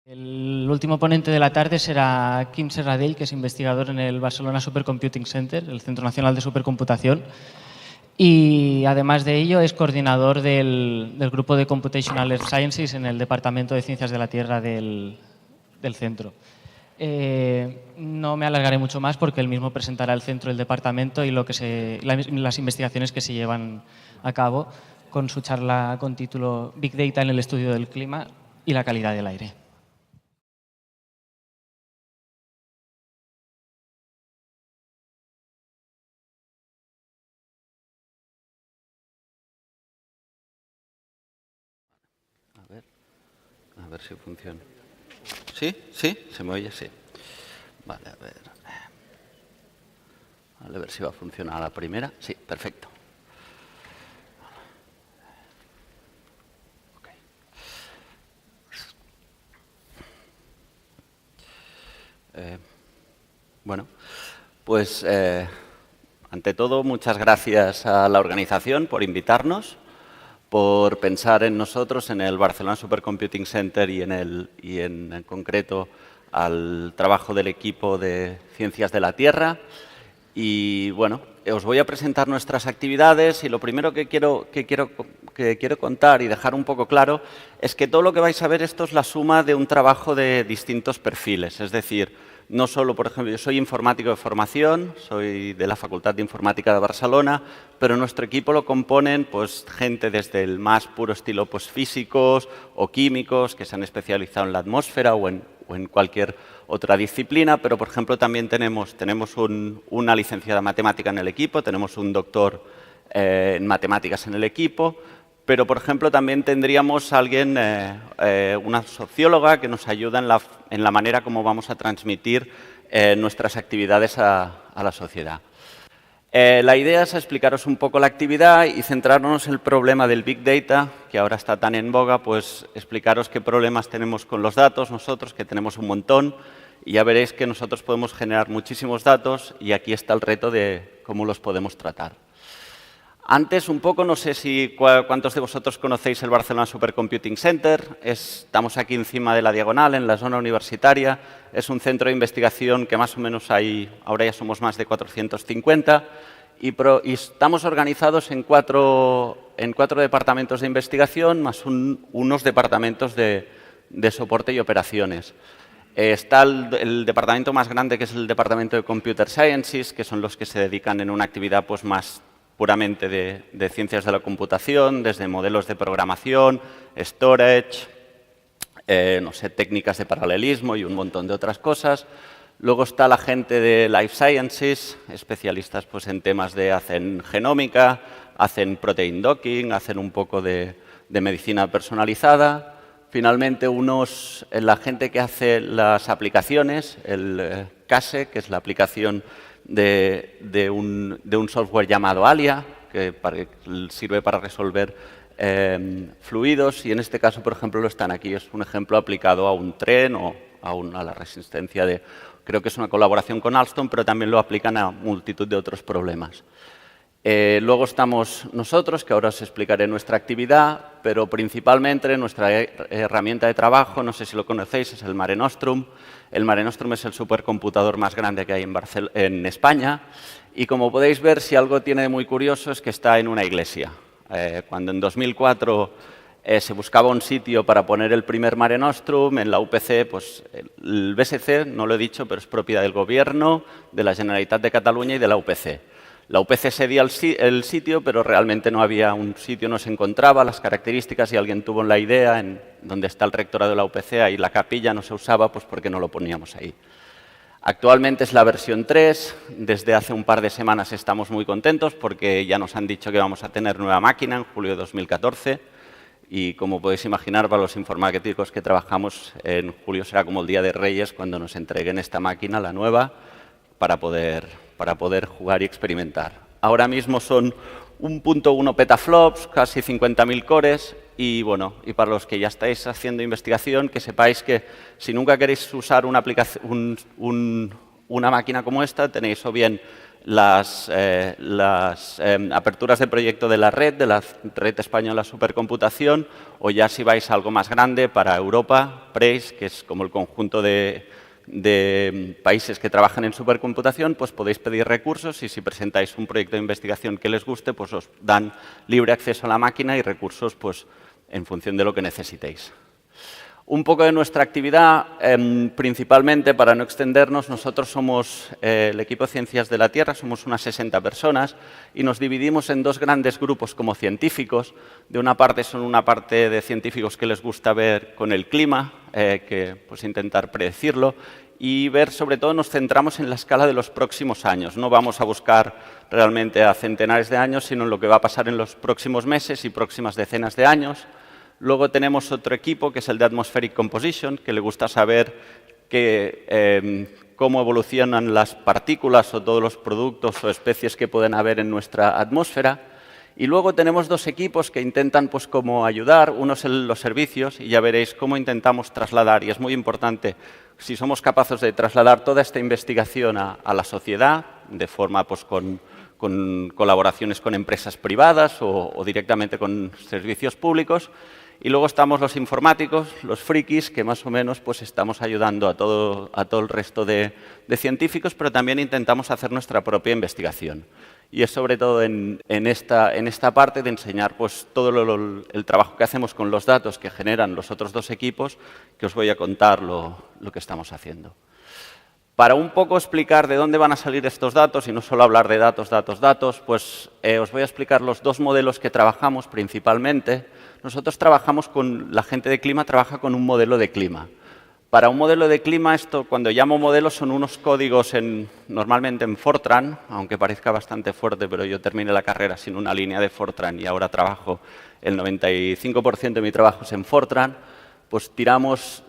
El último ponente de la tarde será Quim Serradell, que es investigador en el Barcelona Supercomputing Center, el Centro Nacional de Supercomputación, y además de ello es coordinador del grupo de Computational Earth Sciences en el Departamento de Ciencias de la Tierra del centro. No me alargaré mucho más porque él mismo presentará el centro, el departamento y las investigaciones que se llevan a cabo con su charla con título Big Data en el estudio del clima y la calidad del aire. A ver si funciona. ¿Sí? ¿Sí? ¿Se me oye? Sí. Vale, a ver. Vale, a ver si va a funcionar la primera. Sí, perfecto. Okay. Bueno, pues ante todo, muchas gracias a la organización por invitarnos, por pensar en nosotros, en el Barcelona Supercomputing Center y en concreto al trabajo del equipo de Ciencias de la Tierra. Y bueno, os voy a presentar nuestras actividades y lo primero que quiero contar y dejar un poco claro es que todo lo que vais a ver esto es la suma de un trabajo de distintos perfiles. Es decir, no solo, por ejemplo, yo soy informático de formación, soy de la Facultad de Informática de Barcelona, pero nuestro equipo lo componen pues, gente desde el más puro estilo pues, físicos o químicos que se han especializado en la atmósfera o en cualquier otra disciplina, pero, por ejemplo, también tenemos una licenciada en matemática en el equipo, tenemos un doctor en matemáticas en el equipo, pero, por ejemplo, también tendríamos alguien, una socióloga que nos ayuda en la manera como vamos a transmitir nuestras actividades a la sociedad. La idea es explicaros un poco la actividad y centrarnos en el problema del Big Data, que ahora está tan en boga, pues explicaros qué problemas tenemos con los datos nosotros, que tenemos un montón, y ya veréis que nosotros podemos generar muchísimos datos y aquí está el reto de cómo los podemos tratar. Antes, un poco, no sé si cuántos de vosotros conocéis el Barcelona Supercomputing Center. Estamos aquí encima de la Diagonal, en la zona universitaria. Es un centro de investigación que más o menos hay, ahora ya somos más de 450, y estamos organizados en cuatro departamentos de investigación más unos departamentos de soporte y operaciones. Está el departamento más grande, que es el departamento de Computer Sciences, que son los que se dedican en una actividad pues, más puramente de ciencias de la computación, desde modelos de programación, storage, no sé, técnicas de paralelismo y un montón de otras cosas. Luego está la gente de Life Sciences, especialistas pues, en temas hacen genómica, hacen protein docking, hacen un poco de medicina personalizada. Finalmente, la gente que hace las aplicaciones, el CASE, que es la aplicación de un software llamado Alia, que sirve para resolver fluidos, y en este caso, por ejemplo, lo están aquí. Es un ejemplo aplicado a un tren o a la resistencia de... Creo que es una colaboración con Alstom, pero también lo aplican a multitud de otros problemas. Luego estamos nosotros, que ahora os explicaré nuestra actividad, pero principalmente nuestra herramienta de trabajo, no sé si lo conocéis, es el Mare Nostrum. El Mare Nostrum es el supercomputador más grande que hay en España y, como podéis ver, si algo tiene de muy curioso es que está en una iglesia. Cuando en 2004 se buscaba un sitio para poner el primer Mare Nostrum, en la UPC, pues el BSC, no lo he dicho, pero es propiedad del Gobierno, de la Generalitat de Cataluña y de la UPC. La UPC cedía el sitio, pero realmente no había un sitio, no se encontraba las características y alguien tuvo la idea, en donde está el rectorado de la UPC, ahí la capilla no se usaba, pues porque no lo poníamos ahí. Actualmente es la versión 3, desde hace un par de semanas estamos muy contentos porque ya nos han dicho que vamos a tener nueva máquina en julio de 2014 y, como podéis imaginar, para los informáticos que trabajamos, en julio será como el Día de Reyes cuando nos entreguen esta máquina, la nueva, para poder jugar y experimentar. Ahora mismo son 1.1 petaflops, casi 50.000 cores, y bueno, y para los que ya estáis haciendo investigación, que sepáis que si nunca queréis usar una máquina como esta, tenéis o bien las aperturas de proyecto de la Red Española Supercomputación, o ya si vais a algo más grande para Europa, PREIS, que es como el conjunto de países que trabajan en supercomputación, pues podéis pedir recursos y si presentáis un proyecto de investigación que les guste, pues os dan libre acceso a la máquina y recursos pues, en función de lo que necesitéis. Un poco de nuestra actividad, principalmente, para no extendernos, nosotros somos el equipo de Ciencias de la Tierra, somos unas 60 personas y nos dividimos en dos grandes grupos como científicos. De una parte son una parte de científicos que les gusta ver con el clima, pues intentar predecirlo, y ver, sobre todo, nos centramos en la escala de los próximos años. No vamos a buscar realmente a centenares de años, sino en lo que va a pasar en los próximos meses y próximas decenas de años. Luego tenemos otro equipo, que es el de Atmospheric Composition, que le gusta saber cómo evolucionan las partículas o todos los productos o especies que pueden haber en nuestra atmósfera. Y luego tenemos dos equipos que intentan pues, como ayudar. Uno es los servicios, y ya veréis cómo intentamos trasladar, y es muy importante, si somos capaces de trasladar toda esta investigación a la sociedad, de forma pues, con colaboraciones con empresas privadas o directamente con servicios públicos. Y luego estamos los informáticos, los frikis, que más o menos pues, estamos ayudando a todo el resto de científicos, pero también intentamos hacer nuestra propia investigación. Y es sobre todo en esta parte de enseñar pues, todo el trabajo que hacemos con los datos que generan los otros dos equipos, que os voy a contar lo que estamos haciendo. Para un poco explicar de dónde van a salir estos datos, y no solo hablar de datos, pues os voy a explicar los dos modelos que trabajamos principalmente. Nosotros trabajamos con, la gente de clima trabaja con un modelo de clima. Para un modelo de clima, esto cuando llamo modelo son unos códigos normalmente en Fortran, aunque parezca bastante fuerte, pero yo terminé la carrera sin una línea de Fortran y ahora trabajo, el 95% de mi trabajo es en Fortran. Pues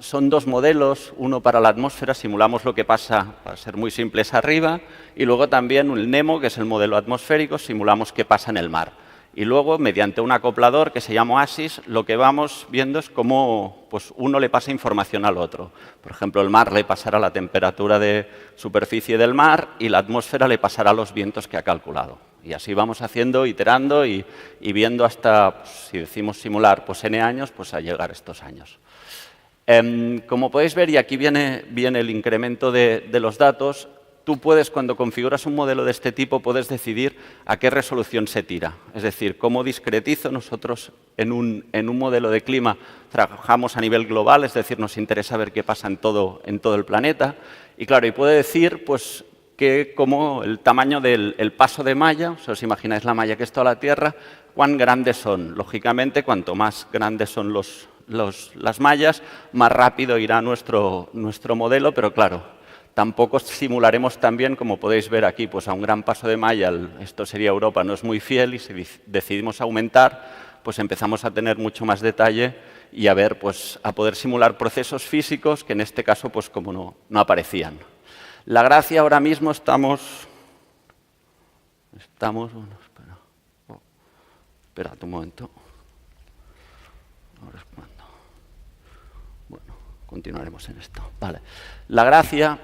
son dos modelos, uno para la atmósfera, simulamos lo que pasa, para ser muy simples, arriba, y luego también el NEMO, que es el modelo atmosférico, simulamos qué pasa en el mar. Y luego, mediante un acoplador que se llama OASIS, lo que vamos viendo es cómo pues, uno le pasa información al otro. Por ejemplo, el mar le pasará la temperatura de superficie del mar y la atmósfera le pasará los vientos que ha calculado. Y así vamos haciendo, iterando y viendo hasta, pues, si decimos simular, pues N años, pues a llegar a estos años. Como podéis ver, y aquí viene el incremento de los datos, tú puedes, cuando configuras un modelo de este tipo, puedes decidir a qué resolución se tira. Es decir, cómo discretizo. Nosotros en un modelo de clima trabajamos a nivel global, es decir, nos interesa ver qué pasa en todo el planeta. Y claro, y puede decir pues, que como el tamaño del paso de malla, si os imagináis la malla que es toda la Tierra, cuán grandes son. Lógicamente, cuanto más grandes son las mallas, más rápido irá nuestro modelo, pero claro, tampoco simularemos tan bien, como podéis ver aquí, pues a un gran paso de malla, esto sería Europa, no es muy fiel, y si decidimos aumentar, pues empezamos a tener mucho más detalle y a poder simular procesos físicos que en este caso, pues como no aparecían. La gracia ahora mismo estamos bueno, espera un momento. Ahora es cuando. Bueno, continuaremos en esto. Vale. La gracia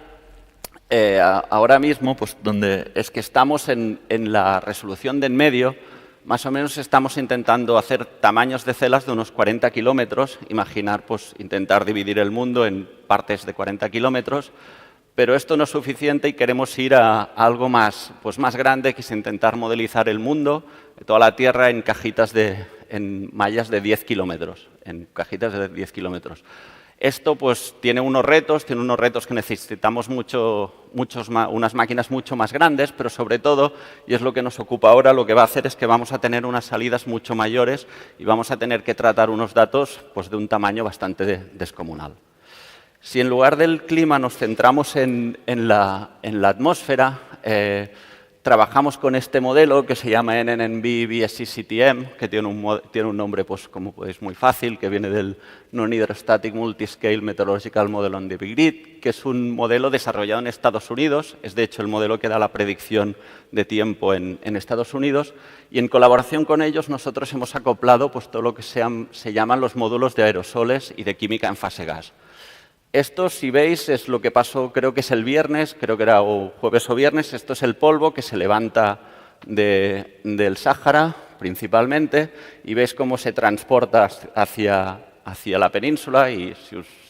ahora mismo, pues donde es que estamos en la resolución de en medio, más o menos estamos intentando hacer tamaños de celas de unos 40 kilómetros, imaginar, pues intentar dividir el mundo en partes de 40 kilómetros, pero esto no es suficiente y queremos ir a algo más grande, que es intentar modelizar el mundo, toda la Tierra, en mallas de 10 kilómetros, en cajitas de 10 kilómetros. Esto pues, tiene unos retos que necesitamos unas máquinas mucho más grandes, pero sobre todo, y es lo que nos ocupa ahora, lo que va a hacer es que vamos a tener unas salidas mucho mayores y vamos a tener que tratar unos datos pues, de un tamaño bastante descomunal. Si en lugar del clima nos centramos en la atmósfera, trabajamos con este modelo que se llama NNNB BSC-CTM, que tiene un nombre, pues, como podéis, muy fácil, que viene del Non-Hydrostatic Multiscale Meteorological Model on the Big Grid, que es un modelo desarrollado en Estados Unidos. Es, de hecho, el modelo que da la predicción de tiempo en Estados Unidos. Y en colaboración con ellos, nosotros hemos acoplado pues, todo lo que se llaman los módulos de aerosoles y de química en fase gas. Esto, si veis, es lo que pasó, creo que es el viernes, creo que era o jueves o viernes. Esto es el polvo que se levanta del Sáhara, principalmente, y veis cómo se transporta hacia la península. Y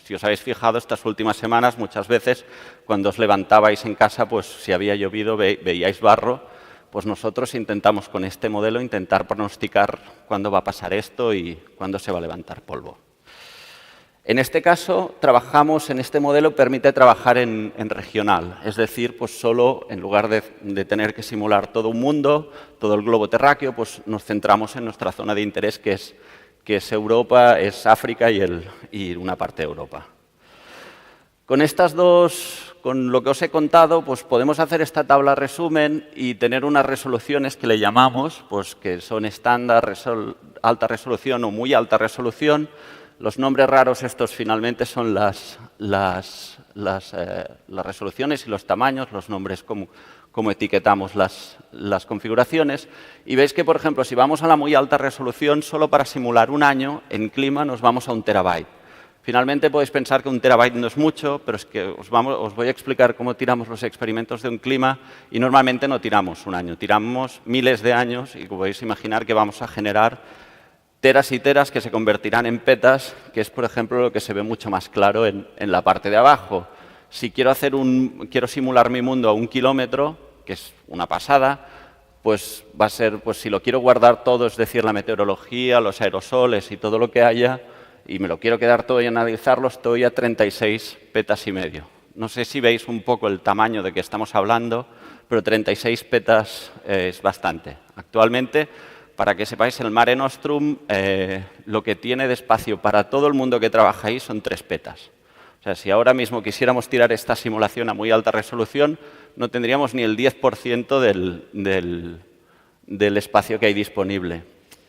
si os habéis fijado, estas últimas semanas, muchas veces, cuando os levantabais en casa, pues si había llovido, veíais barro. Pues nosotros intentamos con este modelo intentar pronosticar cuándo va a pasar esto y cuándo se va a levantar polvo. En este caso, trabajamos en este modelo, permite trabajar en regional, es decir, pues solo en lugar de tener que simular todo un mundo, todo el globo terráqueo, pues nos centramos en nuestra zona de interés, que es Europa, es África y una parte de Europa. Con lo que os he contado, pues podemos hacer esta tabla resumen y tener unas resoluciones que le llamamos, pues que son estándar, alta resolución o muy alta resolución. Los nombres raros estos finalmente son las resoluciones y los tamaños, los nombres como etiquetamos las configuraciones. Y veis que, por ejemplo, si vamos a la muy alta resolución, solo para simular un año en clima nos vamos a 1 terabyte. Finalmente podéis pensar que 1 terabyte no es mucho, pero es que os voy a explicar cómo tiramos los experimentos de un clima y normalmente no tiramos un año, tiramos miles de años y podéis imaginar que vamos a generar teras y teras que se convertirán en petas, que es, por ejemplo, lo que se ve mucho más claro en la parte de abajo. Si quiero simular mi mundo a 1 kilómetro, que es una pasada, pues va a ser, pues si lo quiero guardar todo, es decir, la meteorología, los aerosoles y todo lo que haya, y me lo quiero quedar todo y analizarlo, estoy a 36 petas y medio. No sé si veis un poco el tamaño de que estamos hablando, pero 36 petas es bastante. Actualmente, para que sepáis, el Mare Nostrum lo que tiene de espacio para todo el mundo que trabaja ahí son 3 petas. O sea, si ahora mismo quisiéramos tirar esta simulación a muy alta resolución, no tendríamos ni el 10% del espacio que hay disponible.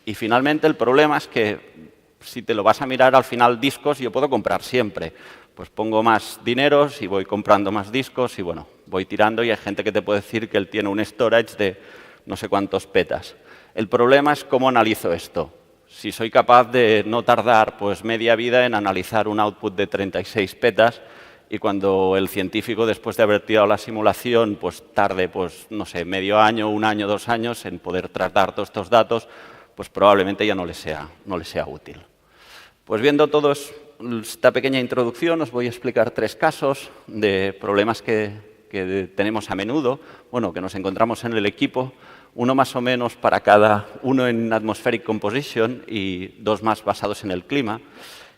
Y finalmente el problema es que si te lo vas a mirar al final discos, yo puedo comprar siempre. Pues pongo más dineros y voy comprando más discos y bueno, voy tirando y hay gente que te puede decir que él tiene un storage de no sé cuántos petas. El problema es cómo analizo esto. Si soy capaz de no tardar pues media vida en analizar un output de 36 petas y cuando el científico, después de haber tirado la simulación, pues tarde, pues no sé, medio año, 1 año, 2 años en poder tratar todos estos datos, pues probablemente ya no le sea útil. Pues viendo toda esta pequeña introducción, os voy a explicar 3 casos de problemas que tenemos a menudo, bueno, que nos encontramos en el equipo. Uno más o menos para cada uno en Atmospheric Composition y 2 más basados en el clima.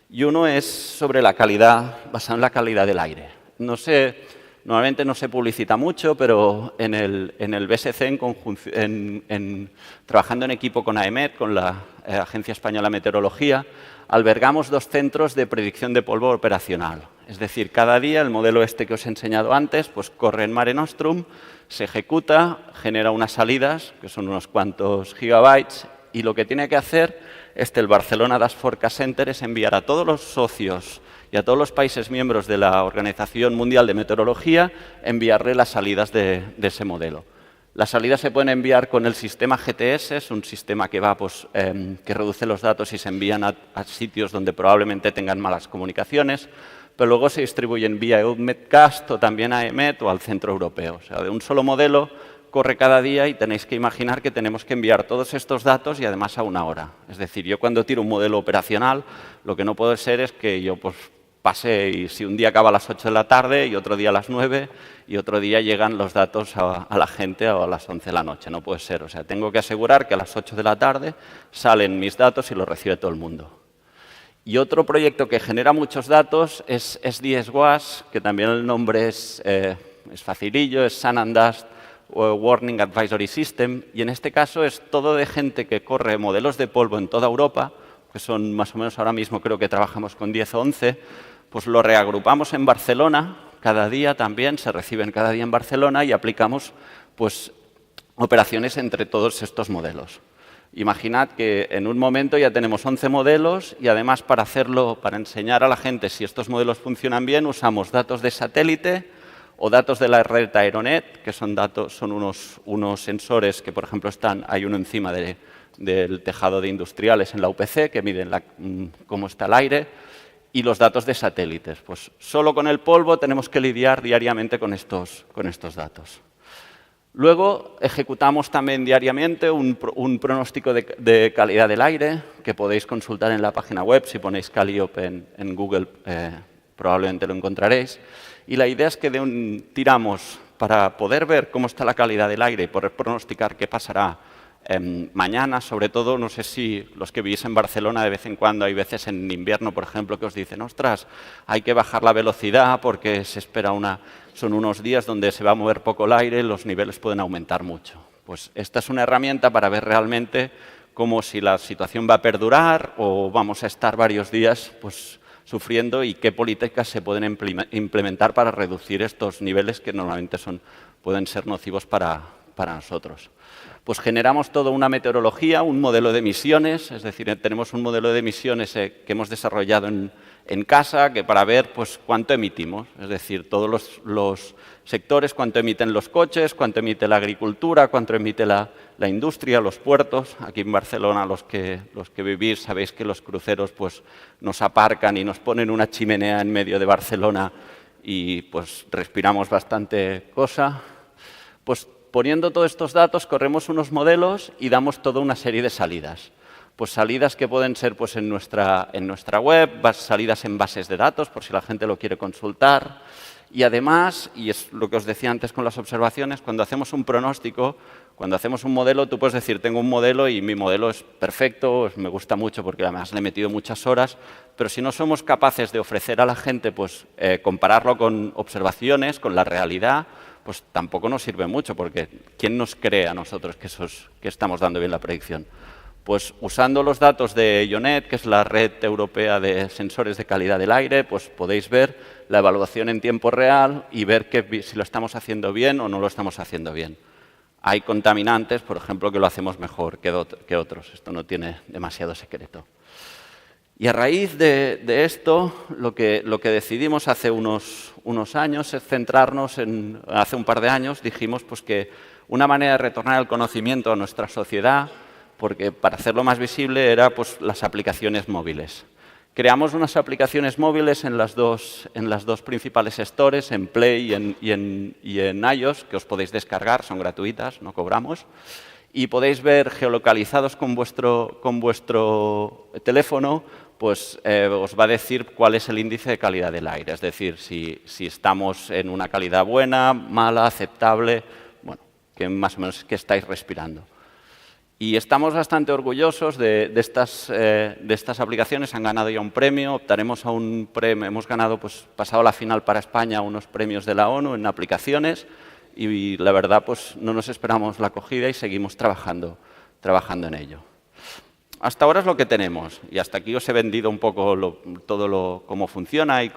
Y uno es sobre la calidad, basado en la calidad del aire. Normalmente no se publicita mucho, pero en el BSC, trabajando en equipo con AEMET, con la Agencia Española de Meteorología, albergamos 2 centros de predicción de polvo operacional. Es decir, cada día el modelo este que os he enseñado antes, pues corre en Mare Nostrum, se ejecuta, genera unas salidas, que son unos cuantos gigabytes, y lo que tiene que hacer el Barcelona Dust Forecast Center es enviar a todos los socios y a todos los países miembros de la Organización Mundial de Meteorología, enviarle las salidas de ese modelo. Las salidas se pueden enviar con el sistema GTS, es un sistema que que reduce los datos y se envían a sitios donde probablemente tengan malas comunicaciones, pero luego se distribuyen vía EUMETcast o también a EMET o al centro europeo. O sea, de un solo modelo corre cada día y tenéis que imaginar que tenemos que enviar todos estos datos y además a 1 hora. Es decir, yo cuando tiro un modelo operacional, lo que no puede ser es que yo pase y si un día acaba a las 8 de la tarde y otro día a las 9 y otro día llegan los datos a la gente a las 11 de la noche. No puede ser. O sea, tengo que asegurar que a las 8 de la tarde salen mis datos y los recibe todo el mundo. Y otro proyecto que genera muchos datos es SDS-WAS, que también el nombre es facilillo, es Sun and Dust Warning Advisory System, y en este caso es todo de gente que corre modelos de polvo en toda Europa, que son más o menos ahora mismo creo que trabajamos con 10 o 11, pues lo reagrupamos en Barcelona, cada día también, se reciben cada día en Barcelona y aplicamos pues operaciones entre todos estos modelos. Imaginad que en un momento ya tenemos 11 modelos y además para enseñar a la gente si estos modelos funcionan bien, usamos datos de satélite o datos de la red Aeronet, que son unos sensores que, por ejemplo, hay uno encima del tejado de industriales en la UPC, que miden cómo está el aire. y los datos de satélites. Pues solo con el polvo tenemos que lidiar diariamente con estos datos. Luego ejecutamos también diariamente un pronóstico de calidad del aire que podéis consultar en la página web. Si ponéis Calliope en Google probablemente lo encontraréis. Y la idea es que tiramos para poder ver cómo está la calidad del aire y poder pronosticar qué pasará mañana, sobre todo, no sé si los que vivís en Barcelona de vez en cuando, hay veces en invierno, por ejemplo, que os dicen, ostras, hay que bajar la velocidad porque se espera son unos días donde se va a mover poco el aire, los niveles pueden aumentar mucho. Pues esta es una herramienta para ver realmente cómo si la situación va a perdurar o vamos a estar varios días pues, sufriendo y qué políticas se pueden implementar para reducir estos niveles que normalmente pueden ser nocivos para nosotros. Pues generamos toda una meteorología, un modelo de emisiones, es decir, tenemos un modelo de emisiones que hemos desarrollado en casa que para ver pues, cuánto emitimos, es decir, todos los sectores, cuánto emiten los coches, cuánto emite la agricultura, cuánto emite la industria, los puertos. Aquí en Barcelona, los que vivís, sabéis que los cruceros pues, nos aparcan y nos ponen una chimenea en medio de Barcelona y pues, respiramos bastante cosa. Pues, poniendo todos estos datos, corremos unos modelos y damos toda una serie de salidas. Pues salidas que pueden ser pues, en nuestra web, salidas en bases de datos, por si la gente lo quiere consultar. Y además, y es lo que os decía antes con las observaciones, cuando hacemos un pronóstico, cuando hacemos un modelo, tú puedes decir, tengo un modelo y mi modelo es perfecto, me gusta mucho porque además le he metido muchas horas, pero si no somos capaces de ofrecer a la gente, pues compararlo con observaciones, con la realidad, pues tampoco nos sirve mucho, porque ¿quién nos cree a nosotros que estamos dando bien la predicción? Pues usando los datos de IONET, que es la red europea de sensores de calidad del aire, pues podéis ver la evaluación en tiempo real y ver si lo estamos haciendo bien o no lo estamos haciendo bien. Hay contaminantes, por ejemplo, que lo hacemos mejor que otros. Esto no tiene demasiado secreto. Y a raíz de esto, lo que decidimos hace unos años es centrarnos hace un par de años, dijimos pues, que una manera de retornar el conocimiento a nuestra sociedad, porque para hacerlo más visible era pues, las aplicaciones móviles. Creamos unas aplicaciones móviles en las dos principales stores, en Play y en iOS, que os podéis descargar, son gratuitas, no cobramos. Y podéis ver geolocalizados con vuestro teléfono, pues os va a decir cuál es el índice de calidad del aire. Es decir, si estamos en una calidad buena, mala, aceptable, bueno, que más o menos que estáis respirando. Y estamos bastante orgullosos de estas aplicaciones. Han ganado ya un premio, optaremos a un premio. Hemos ganado, pues, pasado la final para España, unos premios de la ONU en aplicaciones. Y la verdad, pues no nos esperamos la acogida y seguimos trabajando en ello. Hasta ahora es lo que tenemos y hasta aquí os he vendido un poco cómo funciona y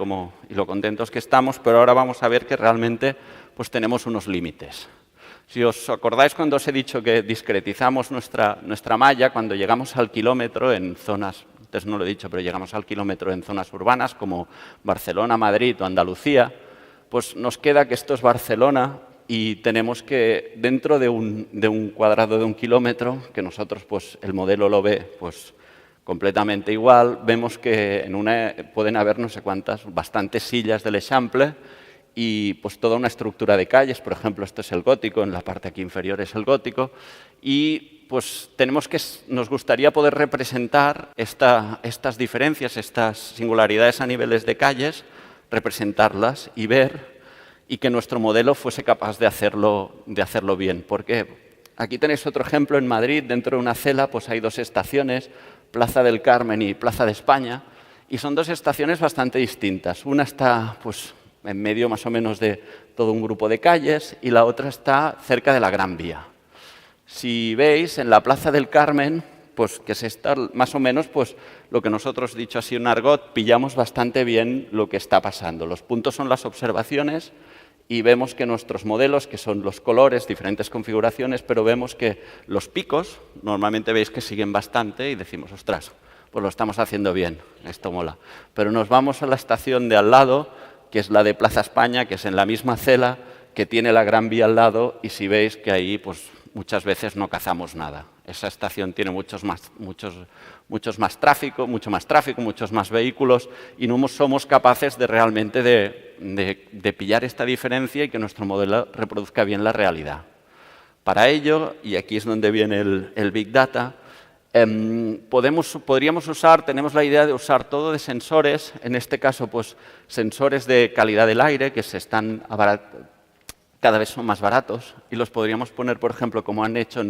lo contentos que estamos, pero ahora vamos a ver que realmente pues, tenemos unos límites. Si os acordáis cuando os he dicho que discretizamos nuestra malla, cuando llegamos al kilómetro en zonas, antes no lo he dicho, pero llegamos al kilómetro en zonas urbanas como Barcelona, Madrid o Andalucía, pues nos queda que esto es Barcelona y tenemos que, dentro de un cuadrado de 1 kilómetro, que nosotros pues, el modelo lo ve pues, completamente igual, vemos que pueden haber no sé cuántas, bastantes sillas del Eixample y pues, toda una estructura de calles. Por ejemplo, esto es el Gótico, en la parte aquí inferior es el Gótico, y pues, nos gustaría poder representar estas diferencias, estas singularidades a niveles de calles, representarlas y ver y que nuestro modelo fuese capaz de hacerlo bien. Porque aquí tenéis otro ejemplo en Madrid, dentro de una cela pues hay 2 estaciones, Plaza del Carmen y Plaza de España, y son 2 estaciones bastante distintas. Una está pues, en medio más o menos de todo un grupo de calles y la otra está cerca de la Gran Vía. Si veis, en la Plaza del Carmen, pues que se está más o menos pues, lo que nosotros, dicho así en argot, pillamos bastante bien lo que está pasando. Los puntos son las observaciones y vemos que nuestros modelos, que son los colores, diferentes configuraciones, pero vemos que los picos, normalmente veis que siguen bastante y decimos, ostras, pues lo estamos haciendo bien, esto mola. Pero nos vamos a la estación de al lado, que es la de Plaza España, que es en la misma cela, que tiene la Gran Vía al lado, y si veis que ahí pues, muchas veces no cazamos nada. esa estación tiene mucho más tráfico, muchos más vehículos y no somos capaces de realmente de pillar esta diferencia y que nuestro modelo reproduzca bien la realidad. Para ello, y aquí es donde viene el Big Data, tenemos la idea de usar todo de sensores, en este caso, pues, sensores de calidad del aire que cada vez son más baratos y los podríamos poner, por ejemplo, como han hecho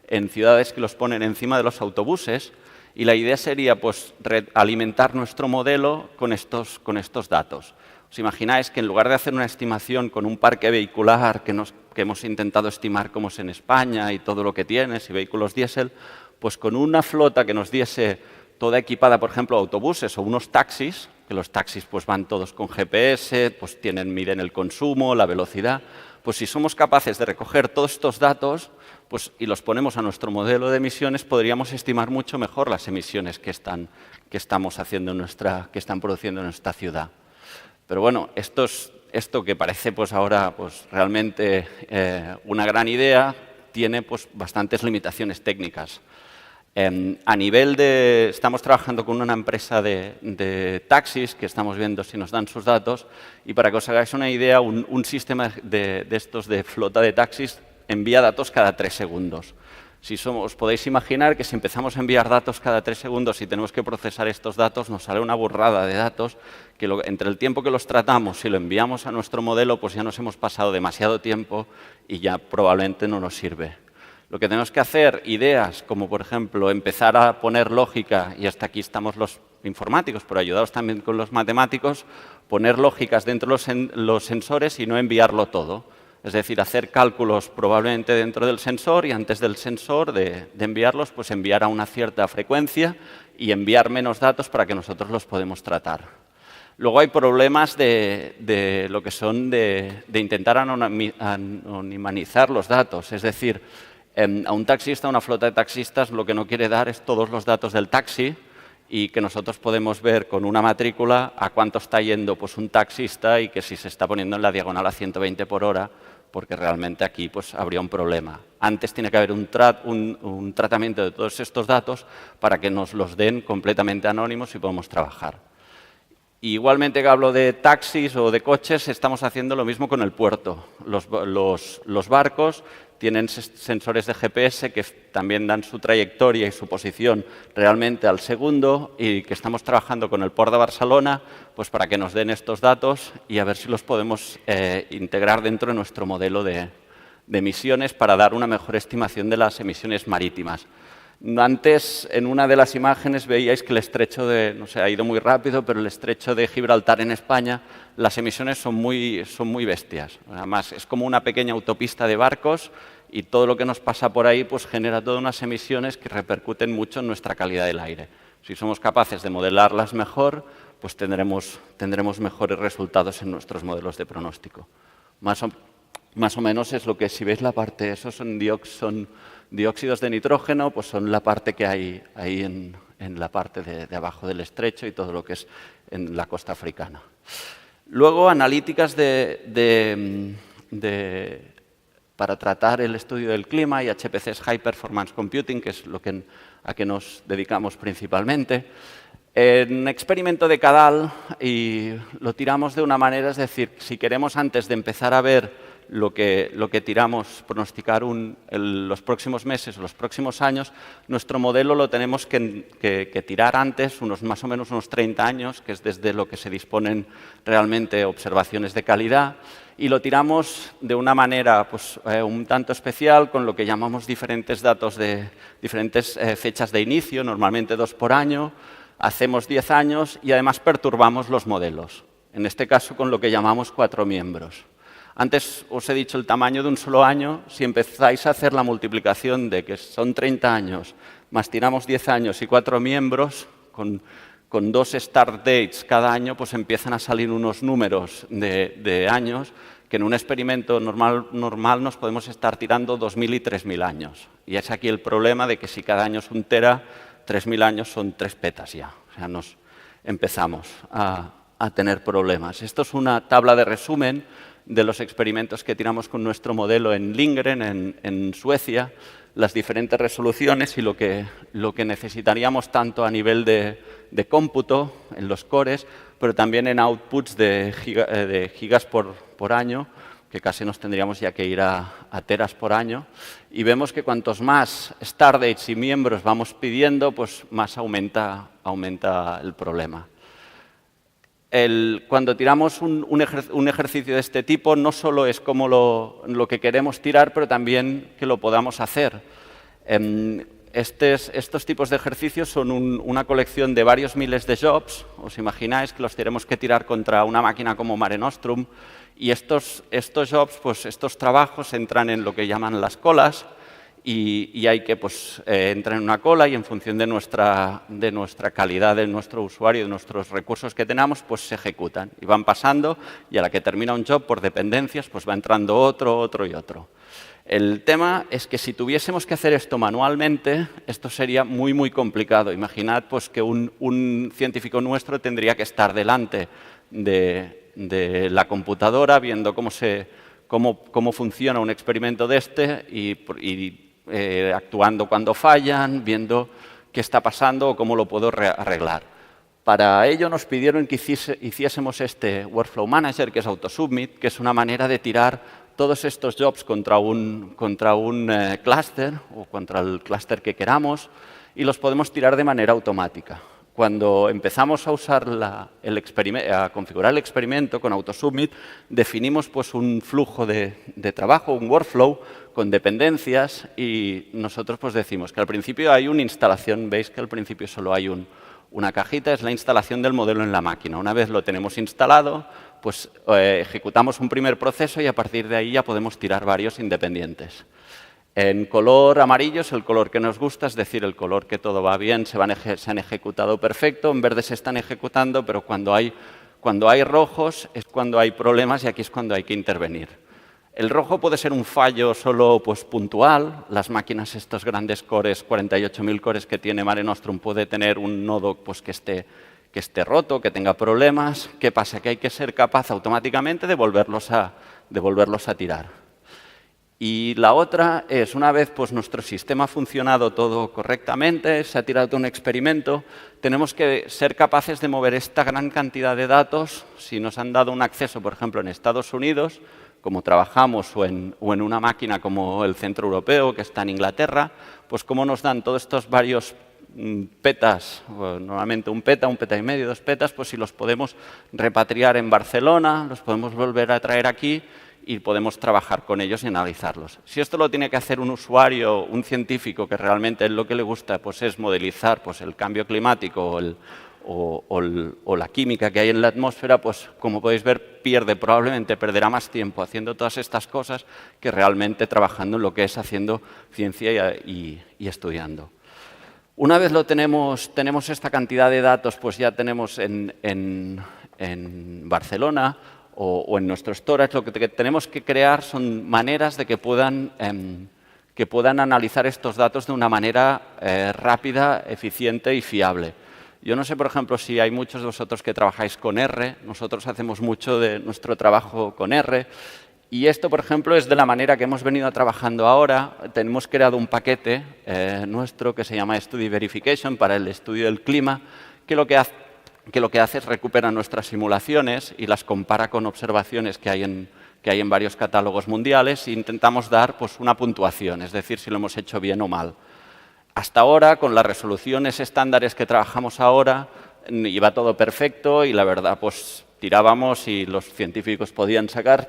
en ciudades que los ponen encima de los autobuses y la idea sería, pues, alimentar nuestro modelo con estos datos. ¿Os imagináis que en lugar de hacer una estimación con un parque vehicular que hemos intentado estimar como es en España y todo lo que tiene, si vehículos diésel, pues con una flota que nos diese toda equipada, por ejemplo, autobuses o unos taxis, que los taxis pues van todos con GPS, pues miden el consumo, la velocidad, pues si somos capaces de recoger todos estos datos pues, y los ponemos a nuestro modelo de emisiones, podríamos estimar mucho mejor las emisiones que están produciendo en nuestra ciudad. Pero bueno, esto que parece pues ahora pues, realmente una gran idea, tiene pues, bastantes limitaciones técnicas. Estamos trabajando con una empresa de taxis, que estamos viendo si nos dan sus datos, y para que os hagáis una idea, un sistema de estos de flota de taxis envía datos cada 3 segundos. Os podéis imaginar que si empezamos a enviar datos cada 3 segundos y tenemos que procesar estos datos, nos sale una burrada de datos que entre el tiempo que los tratamos y lo enviamos a nuestro modelo, pues ya nos hemos pasado demasiado tiempo y ya probablemente no nos sirve. Lo que tenemos que hacer, ideas como, por ejemplo, empezar a poner lógica, y hasta aquí estamos los informáticos, pero ayudados también con los matemáticos, poner lógicas dentro de los sensores y no enviarlo todo. Es decir, hacer cálculos probablemente dentro del sensor y antes del sensor de enviarlos, pues enviar a una cierta frecuencia y enviar menos datos para que nosotros los podamos tratar. Luego hay problemas de lo que son de intentar anonimizar los datos. Es decir, a un taxista, a una flota de taxistas, lo que no quiere dar es todos los datos del taxi y que nosotros podemos ver con una matrícula a cuánto está yendo pues, un taxista y que si se está poniendo en la diagonal a 120 por hora, porque realmente aquí pues, habría un problema. Antes tiene que haber un tratamiento de todos estos datos para que nos los den completamente anónimos y podamos trabajar. Igualmente que hablo de taxis o de coches, estamos haciendo lo mismo con el puerto. Los barcos tienen sensores de GPS que también dan su trayectoria y su posición realmente al segundo y que estamos trabajando con el Port de Barcelona pues para que nos den estos datos y a ver si los podemos integrar dentro de nuestro modelo de emisiones para dar una mejor estimación de las emisiones marítimas. Antes, en una de las imágenes, veíais que el estrecho no sé, ha ido muy rápido, pero el estrecho de Gibraltar en España, las emisiones son muy bestias. Además, es como una pequeña autopista de barcos y todo lo que nos pasa por ahí pues, genera todas unas emisiones que repercuten mucho en nuestra calidad del aire. Si somos capaces de modelarlas mejor, pues tendremos mejores resultados en nuestros modelos de pronóstico. Más o menos es lo que, si veis la parte, esos son dióxidos de nitrógeno, pues son la parte que hay ahí en la parte de abajo del estrecho y todo lo que es en la costa africana. Luego, analíticas para tratar el estudio del clima y HPCs High Performance Computing, que es a que nos dedicamos principalmente. En un experimento de Cadal, y lo tiramos de una manera, es decir, si queremos antes de empezar a ver lo que tiramos, pronosticar los próximos meses o los próximos años, nuestro modelo lo tenemos que tirar antes, más o menos unos 30 años, que es desde lo que se disponen realmente observaciones de calidad, y lo tiramos de una manera pues, un tanto especial con lo que llamamos diferentes datos de diferentes fechas de inicio, normalmente 2 por año, hacemos 10 años y además perturbamos los modelos, en este caso con lo que llamamos 4 miembros. Antes os he dicho el tamaño de un solo año. Si empezáis a hacer la multiplicación de que son 30 años, más tiramos 10 años y 4 miembros, con 2 start dates cada año, pues empiezan a salir unos números de años que en un experimento normal nos podemos estar tirando 2.000 y 3.000 años. Y es aquí el problema de que si cada año es 1 tera, 3.000 años son 3 petas ya. O sea, nos empezamos a tener problemas. Esto es una tabla de resumen de los experimentos que tiramos con nuestro modelo en Lindgren, en Suecia, las diferentes resoluciones y lo que necesitaríamos tanto a nivel de cómputo en los cores, pero también en outputs de gigas por año, que casi nos tendríamos ya que ir a teras por año. Y vemos que cuantos más stardates y miembros vamos pidiendo, pues más aumenta el problema. Cuando tiramos un ejercicio de este tipo, no solo es como lo que queremos tirar, pero también que lo podamos hacer. Estos tipos de ejercicios son una colección de varios miles de jobs. Os imagináis que los tenemos que tirar contra una máquina como Mare Nostrum. Y estos jobs, pues estos trabajos entran en lo que llaman las colas. Y hay que, pues, entrar en una cola y en función de nuestra calidad, de nuestro usuario, de nuestros recursos que tenemos, pues se ejecutan. Y van pasando y a la que termina un job por dependencias, pues va entrando otro y otro. El tema es que si tuviésemos que hacer esto manualmente, esto sería muy, muy complicado. Imaginad pues, que un científico nuestro tendría que estar delante de la computadora viendo cómo funciona un experimento de este y actuando cuando fallan, viendo qué está pasando o cómo lo puedo arreglar. Para ello nos pidieron que hiciésemos este Workflow Manager, que es Autosubmit, que es una manera de tirar todos estos jobs contra un clúster o contra el clúster que queramos y los podemos tirar de manera automática. Cuando empezamos a usar a configurar el experimento con Autosubmit, definimos pues, un flujo de trabajo, un workflow con dependencias y nosotros pues, decimos que al principio hay una instalación, veis que al principio solo hay una cajita, es la instalación del modelo en la máquina. Una vez lo tenemos instalado, pues ejecutamos un primer proceso y a partir de ahí ya podemos tirar varios independientes. En color amarillo es el color que nos gusta, es decir, el color que todo va bien, se han ejecutado perfecto, en verde se están ejecutando, pero cuando hay rojos es cuando hay problemas y aquí es cuando hay que intervenir. El rojo puede ser un fallo solo pues, puntual, las máquinas, estos grandes cores, 48.000 cores que tiene Mare Nostrum, puede tener un nodo pues, que esté roto, que tenga problemas. ¿Qué pasa? Que hay que ser capaz automáticamente de volverlos a tirar. Y la otra es, una vez pues, nuestro sistema ha funcionado todo correctamente, se ha tirado un experimento, tenemos que ser capaces de mover esta gran cantidad de datos. Si nos han dado un acceso, por ejemplo, en Estados Unidos, como trabajamos, o en una máquina como el Centro Europeo, que está en Inglaterra, pues cómo nos dan todos estos varios petas, normalmente un peta y medio, 2 petas, pues si los podemos repatriar en Barcelona, los podemos volver a traer aquí y podemos trabajar con ellos y analizarlos. Si esto lo tiene que hacer un usuario, un científico, que realmente lo que le gusta pues, es modelizar pues, el cambio climático o la química que hay en la atmósfera, pues como podéis ver, probablemente perderá más tiempo haciendo todas estas cosas que realmente trabajando en lo que es haciendo ciencia y estudiando. Una vez tenemos esta cantidad de datos, pues ya tenemos en Barcelona o en nuestro storage, lo que tenemos que crear son maneras de que puedan analizar estos datos de una manera rápida, eficiente y fiable. Yo no sé, por ejemplo, si hay muchos de vosotros que trabajáis con R. Nosotros hacemos mucho de nuestro trabajo con R. Y esto, por ejemplo, es de la manera que hemos venido trabajando ahora. Hemos creado un paquete nuestro que se llama Study Verification para el estudio del clima, que lo que hace es recupera nuestras simulaciones y las compara con observaciones que hay en varios catálogos mundiales e intentamos dar pues, una puntuación, es decir, si lo hemos hecho bien o mal. Hasta ahora, con las resoluciones estándares que trabajamos ahora, iba todo perfecto y la verdad, pues tirábamos y los científicos podían sacar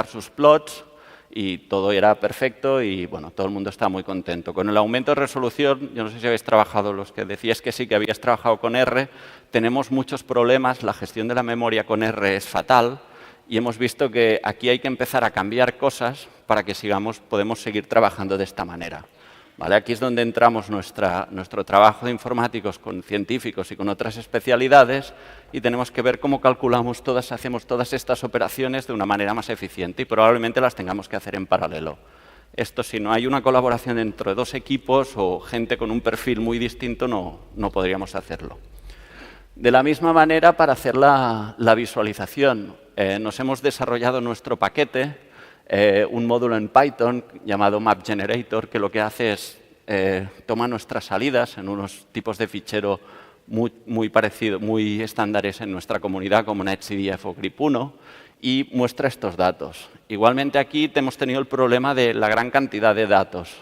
sus plots y todo era perfecto y bueno, todo el mundo está muy contento. Con el aumento de resolución, yo no sé si habéis trabajado, los que decíais que sí, que habías trabajado con R, tenemos muchos problemas, la gestión de la memoria con R es fatal y hemos visto que aquí hay que empezar a cambiar cosas para que podemos seguir trabajando de esta manera. ¿Vale? Aquí es donde entramos nuestro trabajo de informáticos con científicos y con otras especialidades y tenemos que ver cómo hacemos todas estas operaciones de una manera más eficiente y probablemente las tengamos que hacer en paralelo. Esto, si no hay una colaboración entre 2 equipos o gente con un perfil muy distinto, no podríamos hacerlo. De la misma manera, para hacer la visualización, nos hemos desarrollado nuestro paquete. un módulo en Python llamado Map Generator, que lo que hace es toma nuestras salidas en unos tipos de fichero muy parecidos, muy estándares en nuestra comunidad, como NetCDF o Grip1, y muestra estos datos. Igualmente aquí hemos tenido el problema de la gran cantidad de datos.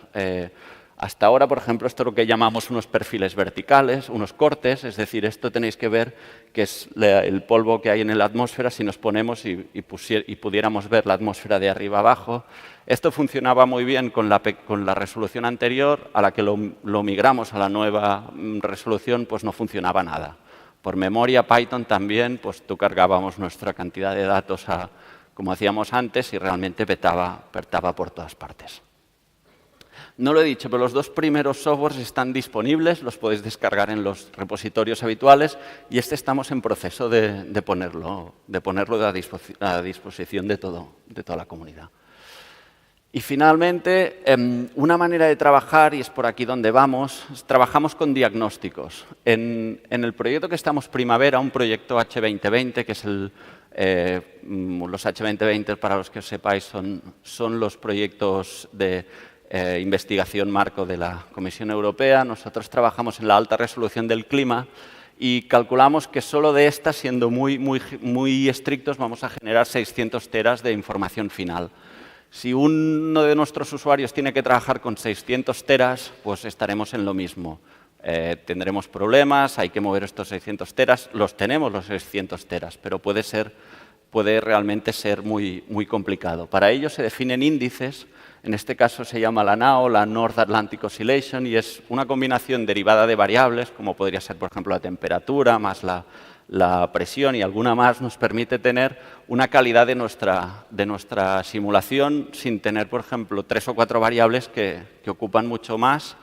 Hasta ahora, por ejemplo, esto es lo que llamamos unos perfiles verticales, unos cortes, es decir, esto tenéis que ver que es el polvo que hay en la atmósfera si nos ponemos y pudiéramos ver la atmósfera de arriba abajo. Esto funcionaba muy bien con la resolución anterior, a la que lo migramos a la nueva resolución, pues no funcionaba nada. Por memoria Python también, pues tú cargábamos nuestra cantidad de datos como hacíamos antes y realmente petaba por todas partes. No lo he dicho, pero los dos primeros softwares están disponibles, los podéis descargar en los repositorios habituales y estamos en proceso de ponerlo a disposición de toda la comunidad. Y finalmente, una manera de trabajar, y es por aquí donde vamos, trabajamos con diagnósticos. En el proyecto que estamos Primavera, un proyecto H2020, que es los H2020, para los que os sepáis, son los proyectos de investigación marco de la Comisión Europea. Nosotros trabajamos en la alta resolución del clima y calculamos que solo de esta, siendo muy estrictos, vamos a generar 600 teras de información final. Si uno de nuestros usuarios tiene que trabajar con 600 teras, pues estaremos en lo mismo. Tendremos problemas, hay que mover estos 600 teras. Los tenemos, los 600 teras, pero puede realmente ser muy complicado. Para ello se definen índices. En este caso se llama la NAO, la North Atlantic Oscillation, y es una combinación derivada de variables, como podría ser, por ejemplo, la temperatura, más la presión y alguna más, nos permite tener una calidad de nuestra simulación sin tener, por ejemplo, 3 o 4 variables que ocupan mucho más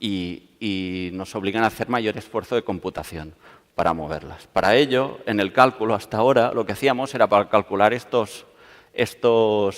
y nos obligan a hacer mayor esfuerzo de computación para moverlas. Para ello, en el cálculo hasta ahora, lo que hacíamos era para calcular estos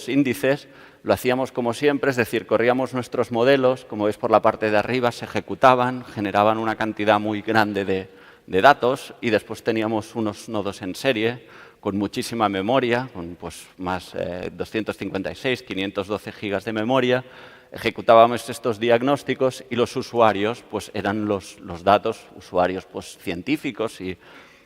índices, lo hacíamos como siempre, es decir, corríamos nuestros modelos, como veis por la parte de arriba, se ejecutaban, generaban una cantidad muy grande de datos y después teníamos unos nodos en serie con muchísima memoria, con pues, más 256, 512 gigas de memoria. Ejecutábamos estos diagnósticos y los usuarios pues, eran los datos, usuarios pues, científicos y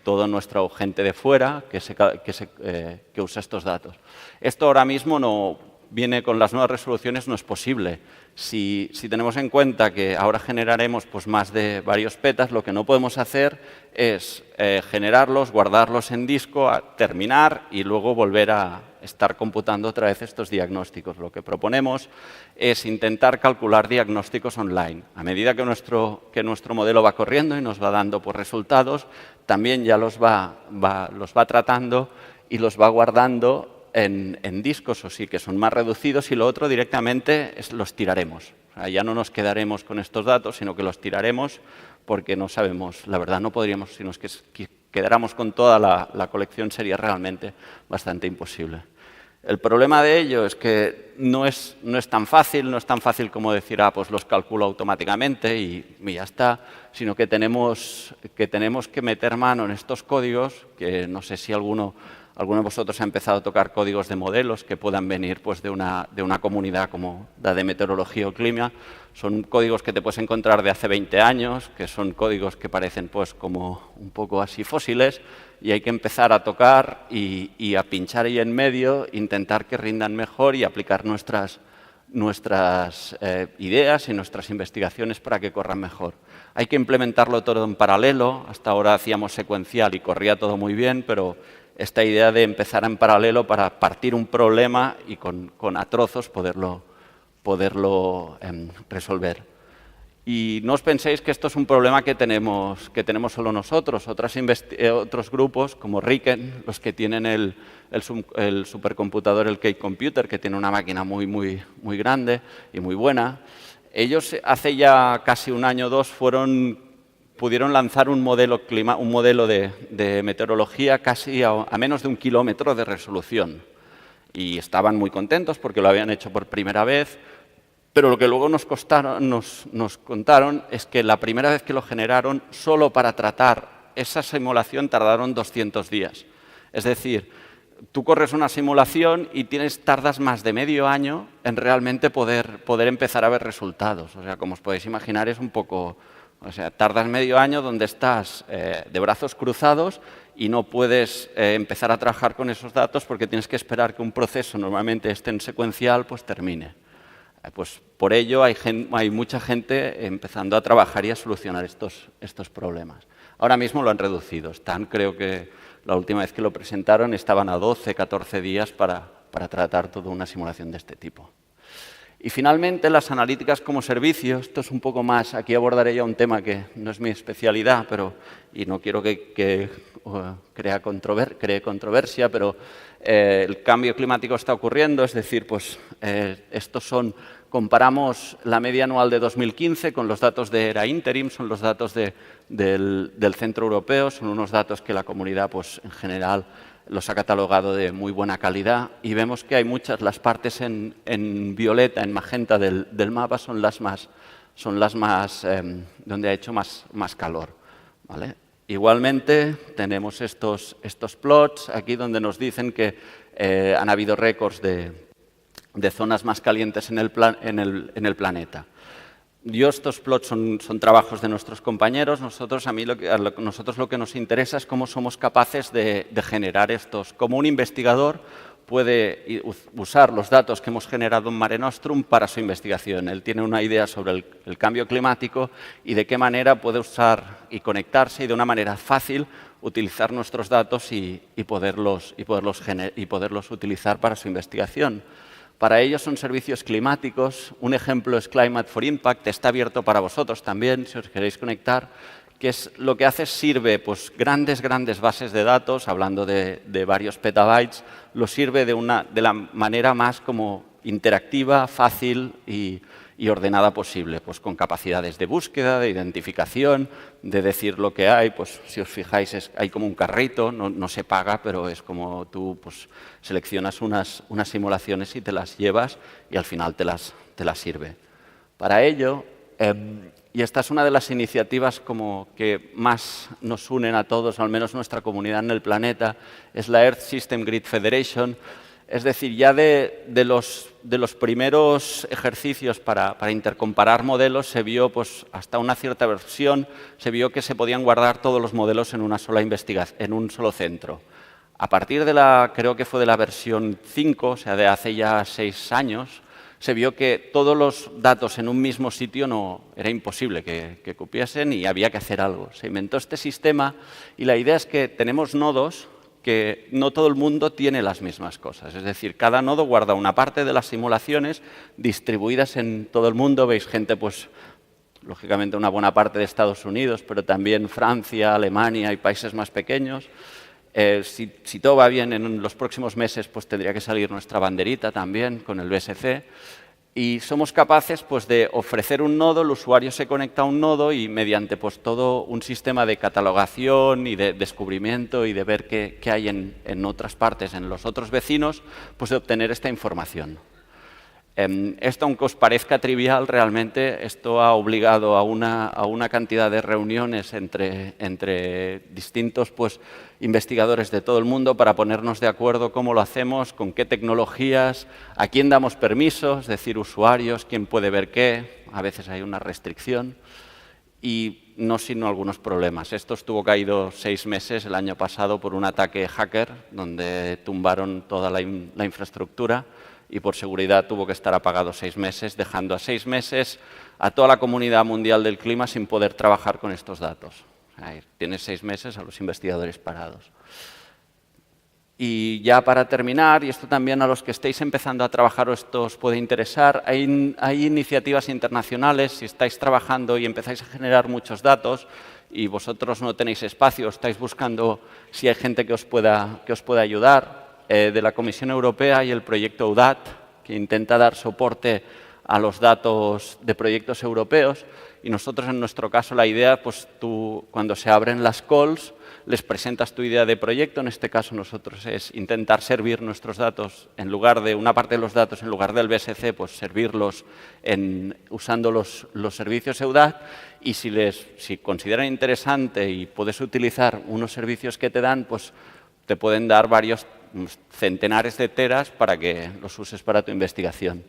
toda nuestra gente de fuera que usa estos datos. Esto ahora mismo viene con las nuevas resoluciones, no es posible. Si tenemos en cuenta que ahora generaremos pues, más de varios petas, lo que no podemos hacer es generarlos, guardarlos en disco, terminar y luego volver a estar computando otra vez estos diagnósticos. Lo que proponemos es intentar calcular diagnósticos online. A medida que nuestro modelo va corriendo y nos va dando pues, resultados, también ya los va tratando y los va guardando en discos, o sí que son más reducidos, y lo otro directamente los tiraremos. O sea, ya no nos quedaremos con estos datos, sino que los tiraremos porque no sabemos, la verdad no podríamos, si nos quedáramos con toda la colección sería realmente bastante imposible. El problema de ello es que no es tan fácil, como decir, pues los calculo automáticamente y ya está, sino que tenemos que meter mano en estos códigos, que no sé si alguno de vosotros ha empezado a tocar códigos de modelos que puedan venir pues, de una comunidad como la de meteorología o clima. Son códigos que te puedes encontrar de hace 20 años, que son códigos que parecen pues, como un poco así fósiles, y hay que empezar a tocar y a pinchar ahí en medio, intentar que rindan mejor y aplicar nuestras ideas y nuestras investigaciones para que corran mejor. Hay que implementarlo todo en paralelo. Hasta ahora hacíamos secuencial y corría todo muy bien, pero esta idea de empezar en paralelo para partir un problema y con a trozos poderlo resolver. Y no os penséis que esto es un problema que tenemos solo nosotros. Otros grupos, como Riken, los que tienen el supercomputador, el Cake Computer, que tiene una máquina muy grande y muy buena, ellos hace ya casi un año o dos pudieron lanzar un modelo de meteorología casi a menos de 1 kilómetro de resolución. Y estaban muy contentos porque lo habían hecho por primera vez, pero lo que luego nos contaron es que la primera vez que lo generaron, solo para tratar esa simulación tardaron 200 días. Es decir, tú corres una simulación y tardas más de medio año en realmente poder empezar a ver resultados. O sea, como os podéis imaginar, es un poco... O sea, tardas medio año donde estás de brazos cruzados y no puedes empezar a trabajar con esos datos porque tienes que esperar que un proceso, normalmente esté en secuencial, pues termine. Pues por ello hay mucha gente empezando a trabajar y a solucionar estos problemas. Ahora mismo lo han reducido. Creo que la última vez que lo presentaron estaban a 12, 14 días para tratar toda una simulación de este tipo. Y finalmente, las analíticas como servicio. Esto es un poco más, aquí abordaré ya un tema que no es mi especialidad, y no quiero que cree controversia, pero el cambio climático está ocurriendo, es decir, pues comparamos la media anual de 2015 con los datos de ERA Interim, son los datos del Centro Europeo, son unos datos que la comunidad, pues en general, los ha catalogado de muy buena calidad y vemos que hay las partes en violeta, en magenta del mapa son las más donde ha hecho más calor, ¿vale? Igualmente tenemos estos plots aquí donde nos dicen que han habido récords de zonas más calientes en el planeta. Estos plots son trabajos de nuestros compañeros. Nosotros lo que nos interesa es cómo somos capaces de generar estos. Cómo un investigador puede usar los datos que hemos generado en Mare Nostrum para su investigación. Él tiene una idea sobre el cambio climático y de qué manera puede usar y conectarse y de una manera fácil utilizar nuestros datos y poderlos utilizar para su investigación. Para ello son servicios climáticos. Un ejemplo es Climate for Impact. Está abierto para vosotros también, si os queréis conectar. Lo que hace es sirve grandes bases de datos, hablando de varios petabytes, lo sirve de la manera más como interactiva, fácil y ordenada posible, pues con capacidades de búsqueda, de identificación, de decir lo que hay. Pues si os fijáis, hay como un carrito, no se paga, pero es como tú pues, seleccionas unas simulaciones y te las llevas y al final te las sirve. Para ello, y esta es una de las iniciativas como que más nos unen a todos, al menos nuestra comunidad en el planeta, es la Earth System Grid Federation. Es decir, ya de los primeros ejercicios para intercomparar modelos se vio, pues, hasta una cierta versión, se vio que se podían guardar todos los modelos en una sola investigación, en un solo centro. A partir creo que fue de la versión 5, o sea, de hace ya 6 años, se vio que todos los datos en un mismo sitio era imposible que cupiesen y había que hacer algo. Se inventó este sistema y la idea es que tenemos nodos que no todo el mundo tiene las mismas cosas. Es decir, cada nodo guarda una parte de las simulaciones distribuidas en todo el mundo. Veis gente, pues, lógicamente una buena parte de Estados Unidos, pero también Francia, Alemania y países más pequeños. Si todo va bien, en los próximos meses pues, tendría que salir nuestra banderita también con el BSC. Y somos capaces pues, de ofrecer un nodo, el usuario se conecta a un nodo y mediante pues, todo un sistema de catalogación y de descubrimiento y de ver qué hay en otras partes, en los otros vecinos, pues de obtener esta información. Esto, aunque os parezca trivial, realmente esto ha obligado a una cantidad de reuniones entre distintos pues, investigadores de todo el mundo para ponernos de acuerdo cómo lo hacemos, con qué tecnologías, a quién damos permisos, es decir, usuarios, quién puede ver qué, a veces hay una restricción y no sino algunos problemas. Esto estuvo caído 6 meses el año pasado por un ataque hacker donde tumbaron toda la infraestructura y por seguridad tuvo que estar apagado 6 meses, dejando a 6 meses a toda la comunidad mundial del clima sin poder trabajar con estos datos. Tienes 6 meses a los investigadores parados. Y ya para terminar, y esto también a los que estéis empezando a trabajar esto os puede interesar, hay iniciativas internacionales, si estáis trabajando y empezáis a generar muchos datos y vosotros no tenéis espacio, estáis buscando si hay gente que os pueda ayudar, de la Comisión Europea y el proyecto EUDAT, que intenta dar soporte a los datos de proyectos europeos. Y nosotros, en nuestro caso, la idea, pues tú, cuando se abren las calls, les presentas tu idea de proyecto. En este caso, nosotros es intentar servir nuestros datos, en lugar de una parte de los datos, en lugar del BSC, pues servirlos usando los servicios EUDAT. Y si consideran interesante y puedes utilizar unos servicios que te dan, pues te pueden dar varios centenares de teras para que los uses para tu investigación.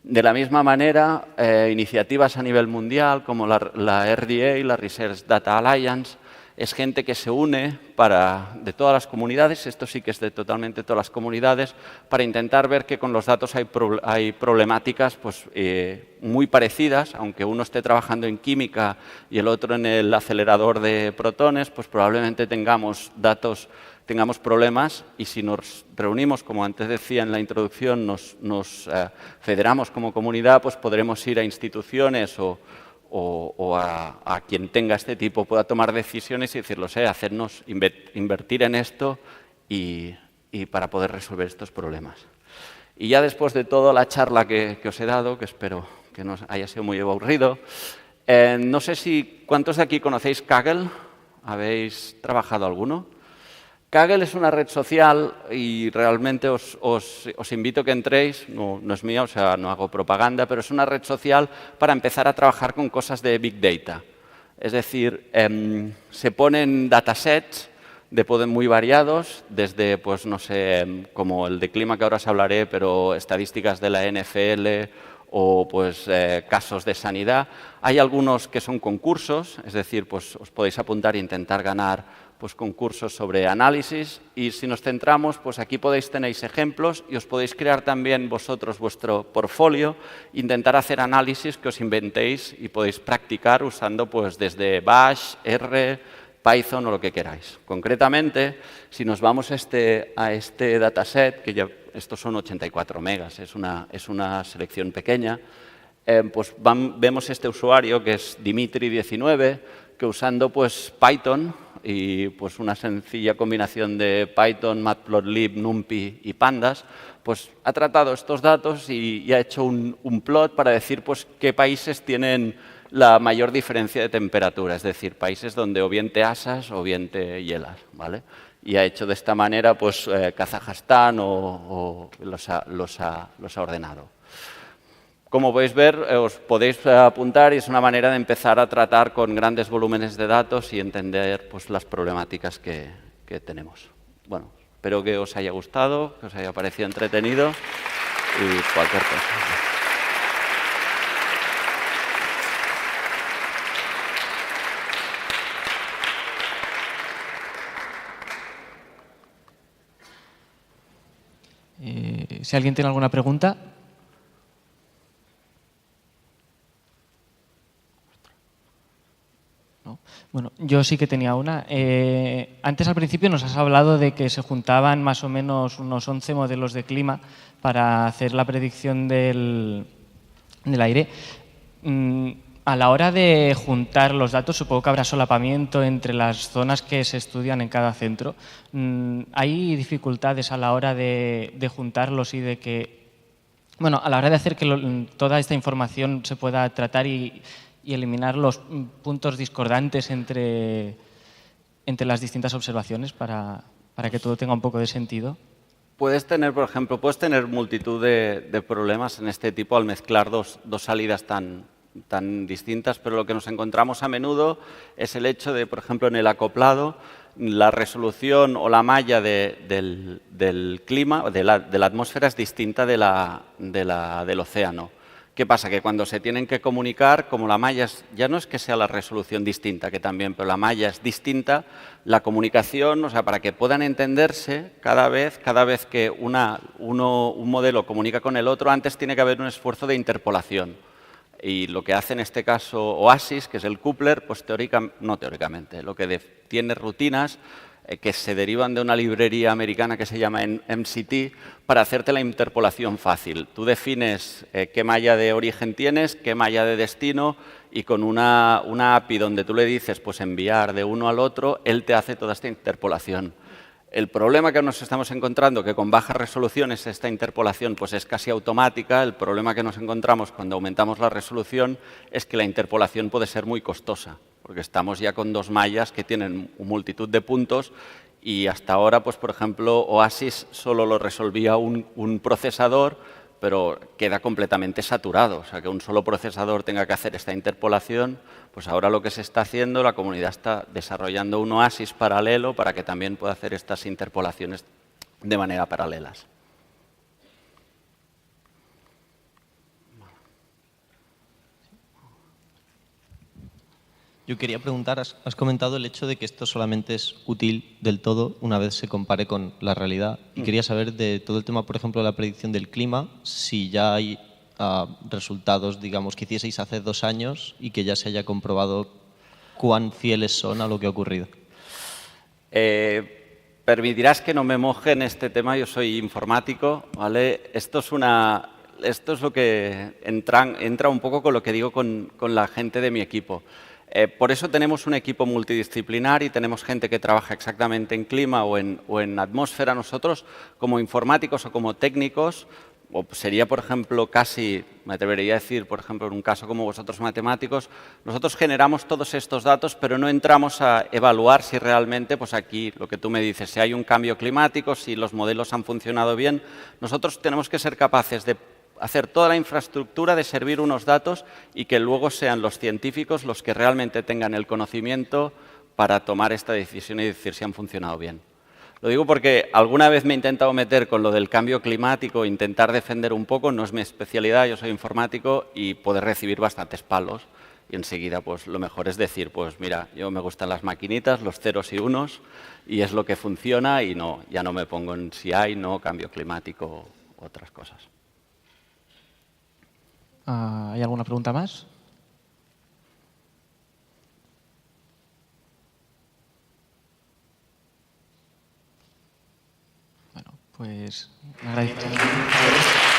De la misma manera, iniciativas a nivel mundial como la RDA, la Research Data Alliance, es gente que se une de todas las comunidades, esto sí que es de totalmente todas las comunidades, para intentar ver que con los datos hay problemáticas pues, muy parecidas, aunque uno esté trabajando en química y el otro en el acelerador de protones, pues probablemente tengamos problemas y si nos reunimos, como antes decía en la introducción, nos federamos como comunidad, pues podremos ir a instituciones o a quien tenga este tipo pueda tomar decisiones y decirlos, hacernos invertir en esto y para poder resolver estos problemas. Y ya después de toda la charla que os he dado, que espero que no haya sido muy aburrido, no sé ¿cuántos de aquí conocéis Kaggle? ¿Habéis trabajado alguno? Kaggle es una red social y realmente os invito a que entréis, no es mía, o sea, no hago propaganda, pero es una red social para empezar a trabajar con cosas de Big Data. Es decir, se ponen datasets muy variados, desde, pues no sé, como el de clima que ahora os hablaré, pero estadísticas de la NFL o pues casos de sanidad. Hay algunos que son concursos, es decir, pues os podéis apuntar e intentar ganar pues concursos sobre análisis y si nos centramos, pues aquí tenéis ejemplos y os podéis crear también vosotros vuestro portfolio, intentar hacer análisis que os inventéis y podéis practicar usando pues desde Bash, R, Python o lo que queráis. Concretamente, si nos vamos a este dataset, que ya estos son 84 megas, es una selección pequeña, pues vemos este usuario que es Dimitri19, que usando pues Python y pues una sencilla combinación de Python, Matplotlib, NumPy y Pandas, pues ha tratado estos datos y ha hecho un plot para decir pues qué países tienen la mayor diferencia de temperatura, es decir, países donde o bien te asas o bien te hielas, ¿vale? Y ha hecho de esta manera pues Kazajstán o los ha ordenado. Como podéis ver, os podéis apuntar y es una manera de empezar a tratar con grandes volúmenes de datos y entender pues, las problemáticas que tenemos. Bueno, espero que os haya gustado, que os haya parecido entretenido y cualquier cosa. Si alguien tiene alguna pregunta. ¿No? Bueno, yo sí que tenía una. Antes al principio nos has hablado de que se juntaban más o menos unos 11 modelos de clima para hacer la predicción del aire. A la hora de juntar los datos, supongo que habrá solapamiento entre las zonas que se estudian en cada centro. ¿Hay dificultades a la hora de juntarlos y de que, bueno, a la hora de hacer que toda esta información se pueda tratar y eliminar los puntos discordantes entre las distintas observaciones para que todo tenga un poco de sentido? Puedes tener, por ejemplo, multitud de problemas en este tipo al mezclar dos salidas tan distintas, pero lo que nos encontramos a menudo es el hecho de, por ejemplo, en el acoplado, la resolución o la malla del clima, de la atmósfera es distinta del océano. ¿Qué pasa? Que cuando se tienen que comunicar, como la malla ya no es que sea la resolución distinta, que también, pero la malla es distinta, la comunicación, o sea, para que puedan entenderse cada vez que un modelo comunica con el otro, antes tiene que haber un esfuerzo de interpolación. Y lo que hace en este caso OASIS, que es el coupler, pues no teóricamente, lo que tiene rutinas que se derivan de una librería americana que se llama MCT para hacerte la interpolación fácil. Tú defines qué malla de origen tienes, qué malla de destino y con una API donde tú le dices pues enviar de uno al otro, él te hace toda esta interpolación. El problema que nos estamos encontrando, que con bajas resoluciones esta interpolación pues es casi automática, el problema que nos encontramos cuando aumentamos la resolución es que la interpolación puede ser muy costosa, porque estamos ya con dos mallas que tienen multitud de puntos y hasta ahora, pues por ejemplo, OASIS solo lo resolvía un procesador, pero queda completamente saturado. O sea, que un solo procesador tenga que hacer esta interpolación, pues ahora lo que se está haciendo, la comunidad está desarrollando un OASIS paralelo para que también pueda hacer estas interpolaciones de manera paralelas. Yo quería preguntar, has comentado el hecho de que esto solamente es útil del todo una vez se compare con la realidad. Y quería saber de todo el tema, por ejemplo, de la predicción del clima, si ya hay resultados, digamos, que hicieseis hace 2 años y que ya se haya comprobado cuán fieles son a lo que ha ocurrido. Permitirás que no me moje en este tema, yo soy informático, ¿vale? Esto es lo que entra un poco con lo que digo con la gente de mi equipo. Por eso tenemos un equipo multidisciplinar y tenemos gente que trabaja exactamente en clima o en atmósfera. Nosotros, como informáticos o como técnicos, o sería, por ejemplo, casi, me atrevería a decir, por ejemplo, en un caso como vosotros matemáticos, nosotros generamos todos estos datos, pero no entramos a evaluar si realmente, pues aquí, lo que tú me dices, si hay un cambio climático, si los modelos han funcionado bien. Nosotros tenemos que ser capaces de hacer toda la infraestructura, de servir unos datos y que luego sean los científicos los que realmente tengan el conocimiento para tomar esta decisión y decir si han funcionado bien. Lo digo porque alguna vez me he intentado meter con lo del cambio climático, intentar defender un poco, no es mi especialidad, yo soy informático y poder recibir bastantes palos. Y enseguida, pues lo mejor es decir, pues mira, yo me gustan las maquinitas, los ceros y unos, y es lo que funciona y no, ya no me pongo en si hay, no, cambio climático, otras cosas. ¿Hay alguna pregunta más? Bueno, pues me agradezco.